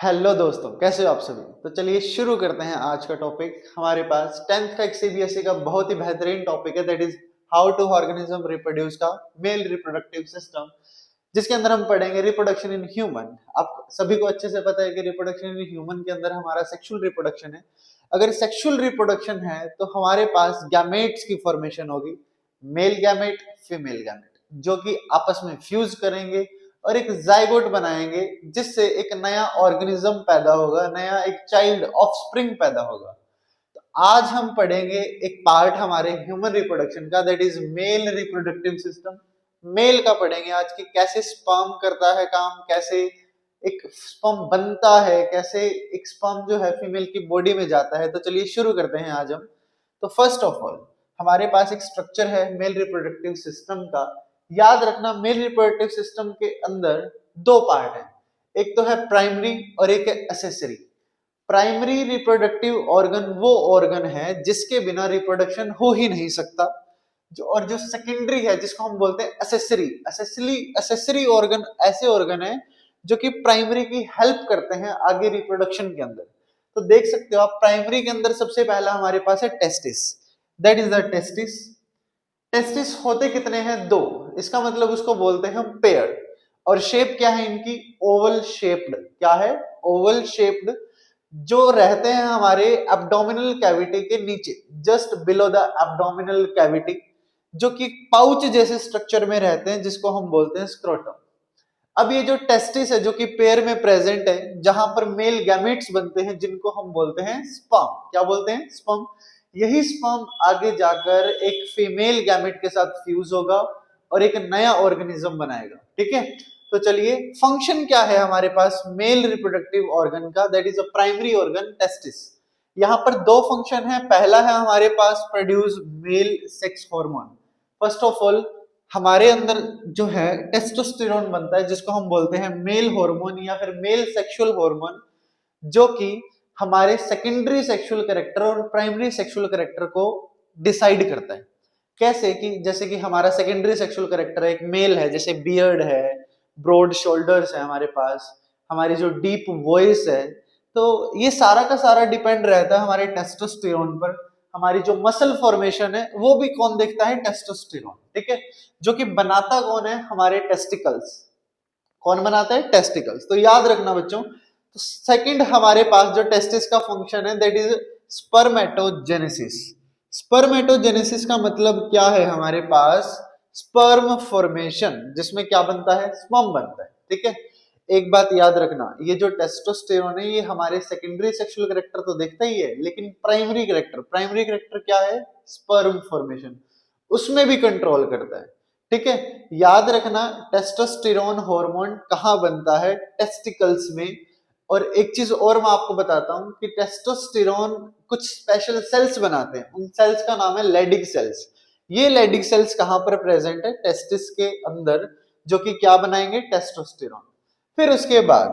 Hello दोस्तों, कैसे हो आप सभी। तो चलिए शुरू करते हैं आज का टॉपिक। हमारे पास 10th का एक सीबीएसई का बहुत ही बेहतरीन टॉपिक है, that is how to organism reproduce का मेल रिप्रोडक्टिव सिस्टम, जिसके अंदर हम पढ़ेंगे रिप्रोडक्शन इन ह्यूमन। आप सभी को अच्छे से पता है कि रिप्रोडक्शन इन ह्यूमन के अंदर हमारा सेक्सुअल रिप्रोडक्शन है। अगर सेक्सुअल रिप्रोडक्शन है तो हमारे पास गैमेट्स की फॉर्मेशन होगी, मेल गैमेट, फीमेल गैमेट, जो कि आपस में फ्यूज करेंगे और एक जाइगोट बनाएंगे, जिससे एक नया ऑर्गेनिज्म पैदा होगा, नया एक चाइल्ड ऑफस्प्रिंग पैदा होगा। तो आज हम पढ़ेंगे एक पार्ट हमारे ह्यूमन रिप्रोडक्शन का, that is male reproductive system. Male का पढ़ेंगे आज कि कैसे स्पर्म करता है काम, कैसे एक स्पर्म बनता है, कैसे एक स्पर्म जो है फीमेल की बॉडी में जाता है। तो चलिए शुरू करते हैं आज हम। तो फर्स्ट ऑफ ऑल हमारे पास एक स्ट्रक्चर है मेल रिप्रोडक्टिव सिस्टम का। याद रखना, मेल रिप्रोडक्टिव सिस्टम के अंदर दो पार्ट है, एक तो है प्राइमरी और एक है एसेसरी। प्राइमरी रिप्रोडक्टिव ऑर्गन वो ऑर्गन है जिसके बिना रिप्रोडक्शन हो ही नहीं सकता, जो सेकेंडरी है जिसको हम बोलते हैं एसेसरी। एसेसरी ऑर्गन ऐसे ऑर्गन है जो कि प्राइमरी की हेल्प करते हैं आगे रिप्रोडक्शन के अंदर। तो देख सकते हो आप, प्राइमरी के अंदर सबसे पहला हमारे पास है testis, that is the testis. Testis होते कितने हैं? दो। इसका मतलब उसको बोलते हैं हम पेयर। और शेप क्या है इनकी? Oval shaped. क्या है? ओवल शेप्ड, जो रहते हैं हमारे एब्डोमिनल कैविटी के नीचे, just below the abdominal cavity, जो कि पाउच जैसे स्ट्रक्चर में रहते हैं, जिसको हम बोलते हैं स्क्रोटम। अब ये जो टेस्टिस है जो कि पेयर में प्रेजेंट है, जहां पर मेल गैमेट्स बनते हैं, जिनको हम बोलते हैं स्पर्म। क्या बोलते हैं? स्पर्म। यही स्पर्म आगे जाकर एक फीमेल गैमेट के साथ फ्यूज होगा और एक नया ऑर्गेनिज्म बनाएगा। ठीक है, तो चलिए, फंक्शन क्या है हमारे पास मेल रिप्रोडक्टिव ऑर्गन का? That is a primary organ testis. यहाँ पर दो फंक्शन है। पहला है हमारे पास produce male sex hormone. First of all हमारे अंदर जो है टेस्टोस्टेरोन बनता है, जिसको हम बोलते हैं मेल हार्मोन या फिर मेल सेक्सुअल हार्मोन, जो कि हमारे सेकेंडरी सेक्सुअल कैरेक्टर और प्राइमरी सेक्सुअल कैरेक्टर को डिसाइड करता है। कैसे कि जैसे कि हमारा सेकेंडरी सेक्सुअल कैरेक्टर एक मेल है, जैसे बियर्ड है, ब्रॉड शोल्डर्स है हमारे पास, हमारी जो डीप वॉइस है, तो ये सारा का सारा डिपेंड रहता है हमारे टेस्टोस्टेरोन पर। हमारी जो मसल फॉर्मेशन है वो भी कौन देखता है? टेस्टोस्टेरोन। ठीक है, जो कि बनाता कौन है? हमारे टेस्टिकल्स। कौन बनाता है? टेस्टिकल्स। तो याद रखना बच्चों, तो सेकंड हमारे पास जो टेस्टिस का फंक्शन है, दैट इज स्पर्मेटोजेनेसिस। स्पर्मेटोजेनेसिस का मतलब क्या है? हमारे पास स्पर्म फॉर्मेशन, जिसमें क्या बनता है? स्पर्म बनता है। ठीक है, एक बात याद रखना, ये जो टेस्टोस्टेरोन है ये हमारे सेकेंडरी सेक्सुअल कैरेक्टर तो देखता ही है, लेकिन प्राइमरी कैरेक्टर क्या है? स्पर्म फॉर्मेशन, उसमें भी कंट्रोल करता है। ठीक है, याद रखना, टेस्टोस्टेरोन हार्मोन कहाँ बनता है? टेस्टिकल्स में। और एक चीज और मैं आपको बताता हूं कि टेस्टोस्टेरोन कुछ स्पेशल सेल्स बनाते हैं, उन सेल्स का नाम है लेडिग सेल्स। ये लेडिग सेल्स कहां पर प्रेजेंट है? टेस्टिस के अंदर, जो कि क्या बनाएंगे? टेस्टोस्टेरोन। फिर उसके बाद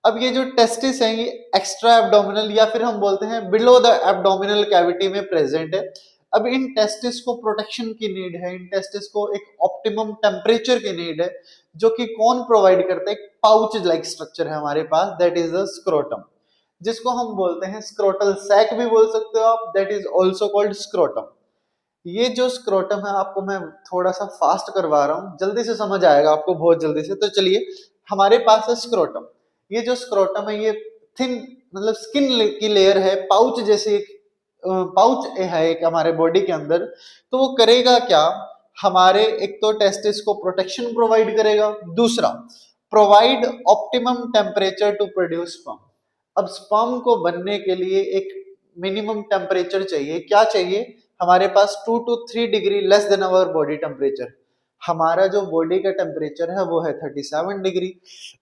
अब ये जो टेस्टिस है ये एक्स्ट्रा एब्डोमिनल या फिर हम बोलते हैं बिलो द एब्डोमिनल कैविटी में प्रेजेंट है। अब इन टेस्टिस को प्रोटेक्शन की नीड है, इन टेस्टिस को एक ऑप्टिमम टेम्परेचर की नीड है, जो कि कौन प्रोवाइड करता है? पाउच लाइक स्ट्रक्चर है हमारे पास, दैट इज द स्क्रोटम, जिसको हम बोलते हैं स्क्रोटल सैक भी बोल सकते हो आप, that is also called scrotum. ये जो स्क्रोटम है, आपको मैं थोड़ा सा फास्ट करवा रहा हूँ, जल्दी से समझ आएगा आपको, बहुत जल्दी से। तो चलिए, हमारे पास है स्क्रोटम। ये जो स्क्रोटम है ये थिन, मतलब स्किन की लेयर है, पाउच जैसे एक पाउच है एक हमारे बॉडी के अंदर। तो वो करेगा क्या? हमारे एक तो टेस्टिस को प्रोटेक्शन प्रोवाइड करेगा, दूसरा provide optimum temperature to produce sperm. अब स्पर्म को बनने के लिए एक मिनिमम टेम्परेचर चाहिए। क्या चाहिए? हमारे पास 2 to 3 degree less then our body temperature. हमारा जो बॉडी का टेम्परेचर है वो है 37 डिग्री,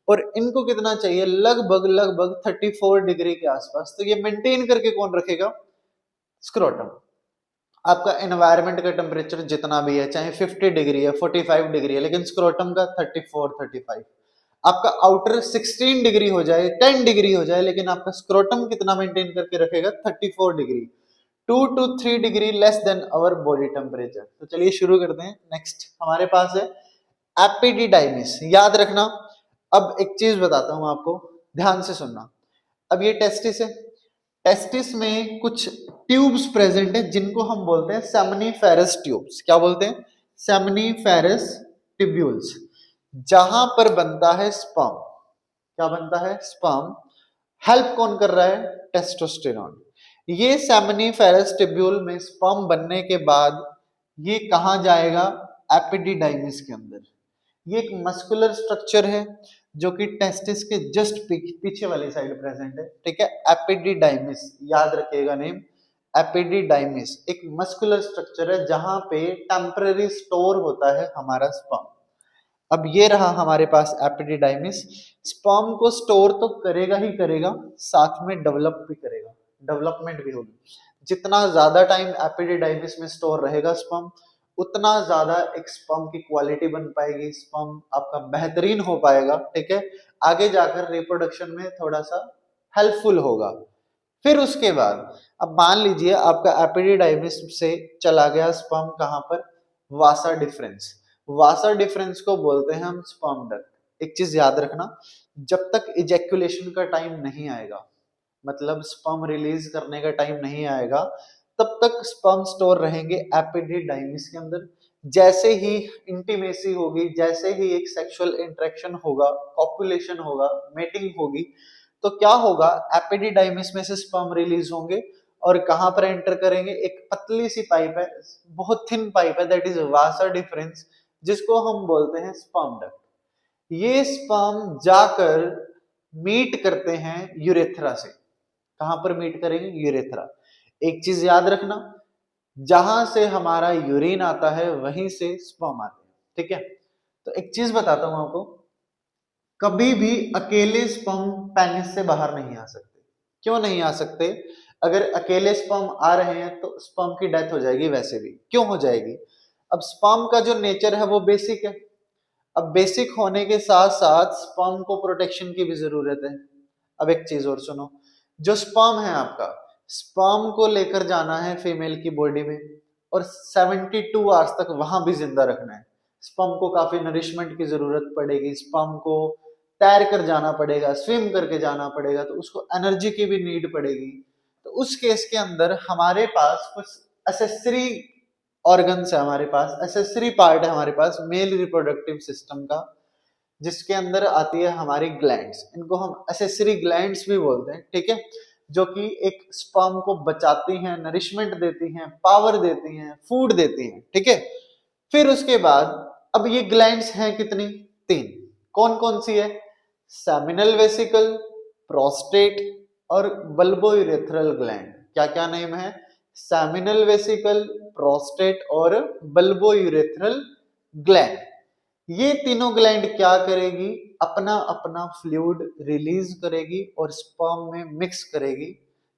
और इनको कितना चाहिए? लगभग लगभग 34 डिग्री के आसपास। तो ये मेंटेन करके कौन रखेगा? स्क्रोटम। आपका एनवायरनमेंट का टेम्परेचर जितना भी है, चाहे 50 डिग्री है, 45 डिग्री है, लेकिन स्क्रोटम का 34 35। आपका आउटर 16 डिग्री हो जाए, 10 डिग्री हो जाए, लेकिन आपका स्क्रोटम कितना मेंटेन करके रखेगा? 34 degree. 2 to 3 degree less than our body temperature. तो चलिए शुरू करते हैं। नेक्स्ट हमारे पास है एपिडिडाइमिस। याद रखना, अब एक चीज बताता हूं आपको, ध्यान से सुनना। अब ये टेस्टिस है, टेस्टिस में कुछ ट्यूब्स प्रेजेंट है जिनको हम बोलते हैं सेमनीफेरस ट्यूब्स। क्या बोलते हैं? सेमनीफेरस ट्यूब्यूल्स, जहां पर बनता है स्पर्म। क्या बनता है? स्पर्म। हेल्प कौन कर रहा है? टेस्टोस्टेरोन। ये सेमनीफेरस ट्यूब्यूल में स्पर्म बनने के बाद ये कहां जाएगा? एपिडिडाइमिस के अंदर। ये एक मस्कुलर स्ट्रक्चर है जो कि टेस्टिस के जस्ट पीछे वाली साइड प्रेजेंट है, ठीक है। एपिडिडाइमिस, याद रखिएगा नेम, एपिडिडाइमिस एक मस्कुलर स्ट्रक्चर है जहां पे टेम्पररी स्टोर होता है हमारा स्पर्म। अब ये रहा हमारे पास एपिडिडाइमिस, स्पर्म को स्टोर तो करेगा ही करेगा, साथ में डेवलप भी करेगा, डेवलपमेंट भी होगी। जितना ज्यादा टाइम एपिडिडाइमिस में स्टोर रहेगा स्पर्म, उतना ज्यादा एक स्पर्म की क्वालिटी बन पाएगी, स्पर्म आपका बेहतरीन हो पाएगा, ठीक है। आगे जाकर रिप्रोडक्शन में थोड़ा सा हेल्पफुल होगा। फिर उसके बाद अब मान लीजिए आपका एपिडिडाइमिस से चला गया स्पर्म कहां पर? वासा डिफरेंस। वासा डिफरेंस को बोलते हैं हम स्पर्म डक्ट। एक चीज याद रखना, जब तक इजैक्यूलेशन का टाइम नहीं आएगा, मतलब स्पर्म रिलीज करने का टाइम नहीं आएगा, तब तक स्पर्म स्टोर रहेंगे एपिडिडाइमिस के अंदर। जैसे ही इंटीमेसी होगी, जैसे ही एक सेक्सुअल इंटरेक्शन होगा, कॉपुलेशन होगा, मेटिंग होगी, तो क्या होगा? एपिडिडाइमिस में से स्पर्म रिलीज होंगे और कहां पर एंटर करेंगे? एक पतली सी पाइप है, बहुत थिन पाइप है, दैट इज वासा डिफरेंस, जिसको हम बोलते हैं स्पर्म डक्ट। ये स्पर्म जाकर मीट करते हैं यूरेथ्रा से। कहां पर मीट करेंगे? यूरेथ्रा। एक चीज याद रखना, जहां से हमारा यूरिन आता है वहीं से स्पर्म आते हैं, ठीक है। तो एक चीज बताता हूं आपको, कभी भी अकेले स्पर्म पेनिस से बाहर नहीं आ सकते। क्यों नहीं आ सकते? अगर अकेले स्पर्म आ रहे हैं तो स्पर्म की डेथ हो जाएगी वैसे भी। क्यों हो जाएगी? अब स्पर्म का जो नेचर है वो बेसिक है। अब बेसिक होने के साथ साथ स्पर्म को प्रोटेक्शन की भी जरूरत है। अब एक चीज और सुनो, जो स्पर्म है आपका, स्पर्म को लेकर जाना है फीमेल की बॉडी में और 72 आवर्स तक वहां भी जिंदा रखना है। स्पर्म को काफी नरिशमेंट की जरूरत पड़ेगी, स्पर्म को तैर कर जाना पड़ेगा, स्विम करके जाना पड़ेगा, तो उसको एनर्जी की भी नीड पड़ेगी। तो उस केस के अंदर हमारे पास कुछ एसेसरी ऑर्गन्स है, हमारे पास एसेसरी पार्ट है हमारे पास मेल रिप्रोडक्टिव सिस्टम का, जिसके अंदर आती है हमारी ग्लैंड्स। इनको हम एसेसरी ग्लैंड्स भी बोलते हैं, ठीक है, जो कि एक स्पर्म को बचाती हैं, नरिशमेंट देती हैं, पावर देती हैं, फूड देती हैं, ठीक है। फिर उसके बाद अब ये ग्लैंड्स हैं कितनी? 3। कौन कौन सी है? सेमिनल वेसिकल, प्रोस्टेट और बल्बोयूरेथ्रल ग्लैंड। क्या क्या नेम है? सेमिनल वेसिकल, प्रोस्टेट और बल्बोयूरेथ्रल ग्लैंड। ये तीनों ग्लैंड क्या करेगी? अपना अपना फ्लूइड रिलीज करेगी और स्पर्म में मिक्स करेगी,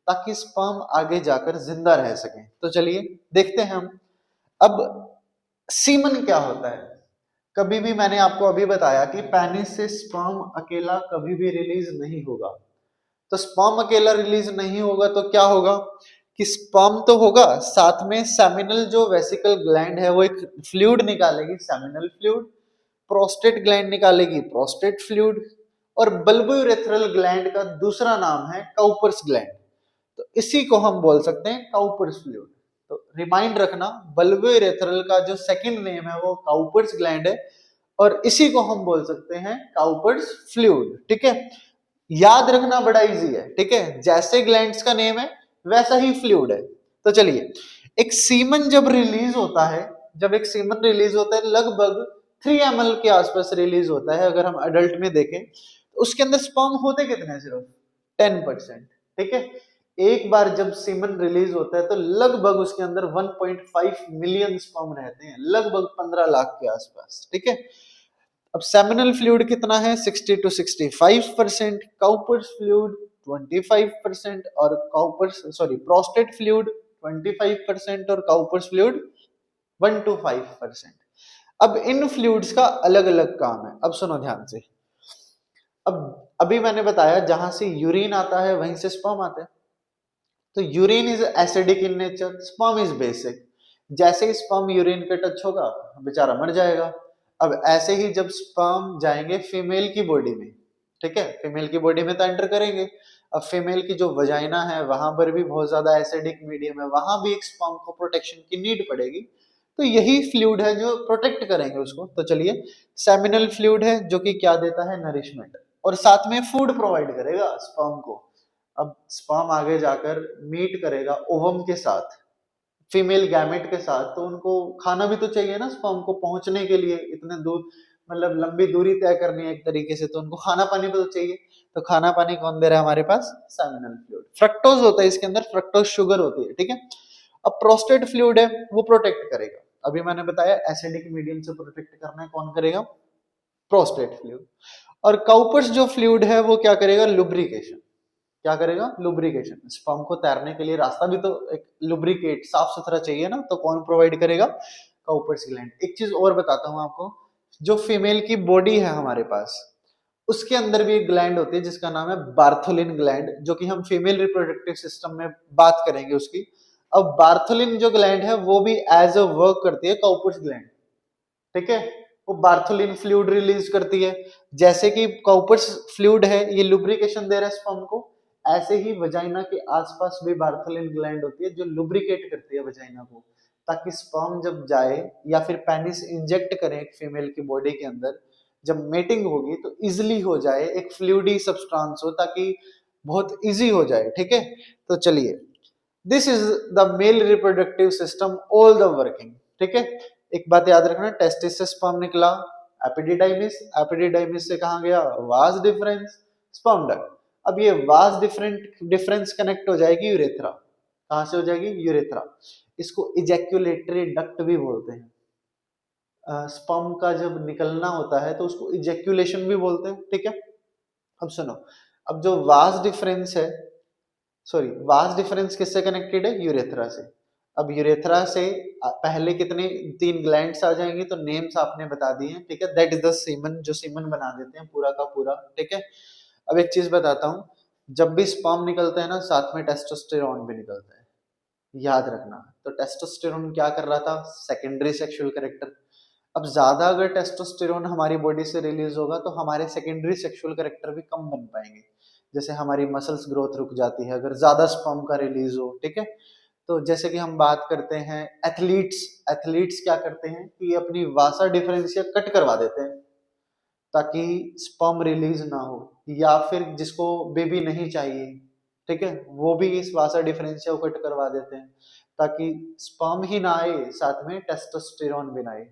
ताकि स्पर्म आगे जाकर जिंदा रह सके। तो चलिए देखते हैं हम। अब सीमन क्या होता है? कभी भी मैंने आपको अभी बताया कि पेनिस से स्पर्म अकेला कभी भी रिलीज नहीं होगा। तो स्पर्म अकेला रिलीज नहीं होगा तो क्या होगा कि स्पर्म तो होगा, साथ में सेमिनल जो वेसिकल ग्लैंड है वो एक फ्लूइड निकालेगी, सेमिनल फ्लूइड, प्रोस्टेट ग्लैंड निकालेगी, प्रोस्टेट फ्लूइड, और बल्बोयूरेथ्रल ग्लैंड का दूसरा नाम है काउपर्स ग्लैंड। तो इसी को हम बोल सकते हैं काउपर्स फ्लूइड। तो रिमाइंड रखना, बल्बोयूरेथ्रल का जो सेकंड नेम है वो काउपर्स ग्लैंड है और इसी को हम बोल सकते हैं काउपर्स फ्लूइड, ठीक है। याद रखना बड़ा इजी है, ठीक है, जैसे ग्लैंड्स का नेम है वैसा ही फ्लूइड है। तो चलिए, एक सीमन जब रिलीज होता है, जब एक सीमन रिलीज होता है लगभग 3 ml के आसपास रिलीज होता है। अगर हम एडल्ट में देखें तो उसके अंदर स्पर्म होते कितने? सिर्फ 10%, ठीक है। एक बार जब सीमन रिलीज होता है तो लगभग उसके अंदर 1.5 मिलियन स्पर्म रहते हैं, लगभग 15 लाख के आसपास, ठीक है। अब सेमिनल फ्लूइड कितना है? 60 to 65%, काउपर्स फ्लूइड 25% और प्रोस्टेट फ्लूइड 25% और काउपर्स फ्लूइड 1 to 5%। अब इन फ्लूइड्स का अलग अलग काम है। अब सुनो ध्यान से, अब अभी मैंने बताया जहां से यूरिन आता है वहीं से स्पर्म आता है। तो urine is acidic in nature, sperm is basic. जैसे ही स्पर्म यूरिन के टच होगा बेचारा मर जाएगा। अब ऐसे ही जब स्पर्म जाएंगे फीमेल की बॉडी में, ठीक है, फीमेल की बॉडी में तो एंटर करेंगे, अब फीमेल की जो वजाइना है वहां पर भी बहुत ज्यादा एसिडिक मीडियम है, वहां भी एक स्पर्म को प्रोटेक्शन की नीड पड़ेगी। तो यही फ्लूइड है जो प्रोटेक्ट करेंगे उसको। तो चलिए, सेमिनल फ्लूइड है जो कि क्या देता है, नरिशमेंट, और साथ में फूड प्रोवाइड करेगा स्पर्म को। अब स्पर्म आगे जाकर मीट करेगा ओवम के साथ, फीमेल गैमेट के साथ, तो उनको खाना भी तो चाहिए ना स्पर्म को पहुंचने के लिए, इतने दूर मतलब लंबी दूरी तय करनी है एक तरीके से, तो उनको खाना पानी भी तो चाहिए। तो खाना पानी कौन दे रहा है हमारे पास, सेमिनल फ्लूइड। फ्रक्टोज होता है इसके अंदर, फ्रक्टोज शुगर होती है, ठीक है। अब प्रोस्टेट फ्लूइड है वो प्रोटेक्ट करेगा, अभी मैंने बताया एसिडिक मीडियम से प्रोटेक्ट करना है, कौन करेगा, प्रोस्टेट फ्लूइड। और काउपर्स जो फ्लूइड है वो क्या करेगा, लुब्रिकेशन, क्या करेगा, लुब्रिकेशन। स्पर्म को तैरने के लिए रास्ता भी तो एक लुब्रिकेट साफ सुथरा चाहिए ना, तो कौन प्रोवाइड करेगा, काउपर्स ग्लैंड। एक चीज और बताता हूं आपको, जो फीमेल की बॉडी है हमारे पास, उसके अंदर भी एक ग्लैंड होती है जिसका नाम है बार्थोलिन ग्लैंड, जो कि हम फीमेल रिप्रोडक्टिव सिस्टम में बात करेंगे उसकी। अब बार्थोलिन जो ग्लैंड है वो भी एज अ वर्क करती है काउपर्स ग्लैंड, ठीक है। वो बार्थोलिन फ्लूइड रिलीज करती है, जैसे कि काउपर्स फ्लूइड है ये लुब्रिकेशन दे रहा है स्पर्म को, ऐसे ही वजाइना के आसपास भी बार्थोलिन ग्लैंड होती है जो लुब्रिकेट करती है वजाइना को, ताकि स्पर्म जब जाए या फिर पेनिस इंजेक्ट करें एक फीमेल की बॉडी के अंदर, जब मेटिंग होगी तो इजिली हो जाए, एक फ्लूइडी सब्सटेंस हो, ताकि बहुत इजी हो जाए, ठीक है। तो चलिए, this is the mail reproductive system all the working, ठीक है। एक बात याद रखना, टेस्टिस से स्पर्म निकला, एपिडिडाइमिस, एपिडिडाइमिस से कहां गया, वास डिफरेंस, स्पर्म डक्ट। अब ये वास डिफरेंस कनेक्ट हो जाएगी यूरेथ्रा, कहां से हो जाएगी, यूरेथ्रा। इसको इजैक्यूलेटरी डक्ट भी बोलते हैं। स्पर्म का जब निकलना होता है तो उसको इजैक्यूलेशन भी बोलते हैं, ठीक है। अब सुनो, अब जो वास डिफरेंस है, सॉरी, वास डिफरेंस किससे कनेक्टेड है, यूरेथ्रा से। अब यूरेथ्रा से पहले कितने, 3 ग्लैंड्स आ जाएंगे, तो नेम्स आपने बता दिए हैं, ठीक है। दैट इज द सीमन, जो सीमन बना देते हैं पूरा का पूरा, ठीक है। अब एक चीज बताता हूँ, जब भी स्पर्म निकलता है ना, साथ में टेस्टोस्टेरोन भी निकलता है, याद रखना। तो टेस्टोस्टेरोन क्या कर रहा था, सेकेंडरी सेक्सुअल कैरेक्टर। अब ज्यादा अगर टेस्टोस्टेरोन हमारी बॉडी से रिलीज होगा तो हमारे सेकेंडरी सेक्सुअल कैरेक्टर भी कम बन पाएंगे, जैसे हमारी मसल्स ग्रोथ रुक जाती है अगर ज्यादा स्पर्म का रिलीज हो, ठीक है। तो जैसे कि हम बात करते हैं एथलीट्स, एथलीट्स क्या करते हैं कि अपनी वासा डिफरेंशिया कट करवा देते हैं ताकि स्पर्म रिलीज ना हो, या फिर जिसको बेबी नहीं चाहिए, ठीक है, वो भी इस वासा डिफरेंशिया को कट करवा देते हैं ताकि स्पर्म ही ना आए, साथ में टेस्टोस्टेरोन भी ना आए।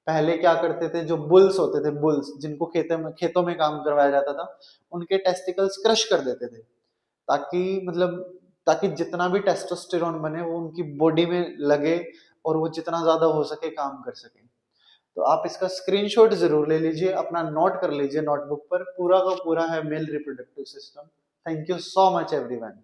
पहले क्या करते थे, जो बुल्स होते थे, बुल्स जिनको खेतों में काम करवाया जाता था, उनके टेस्टिकल्स क्रश कर देते थे, ताकि मतलब ताकि जितना भी टेस्टोस्टेरोन बने वो उनकी बॉडी में लगे और वो जितना ज्यादा हो सके काम कर सके। तो आप इसका स्क्रीनशॉट जरूर ले लीजिए, अपना नोट कर लीजिए नोटबुक पर, पूरा का पूरा है mail reproductive system. Thank you so much everyone.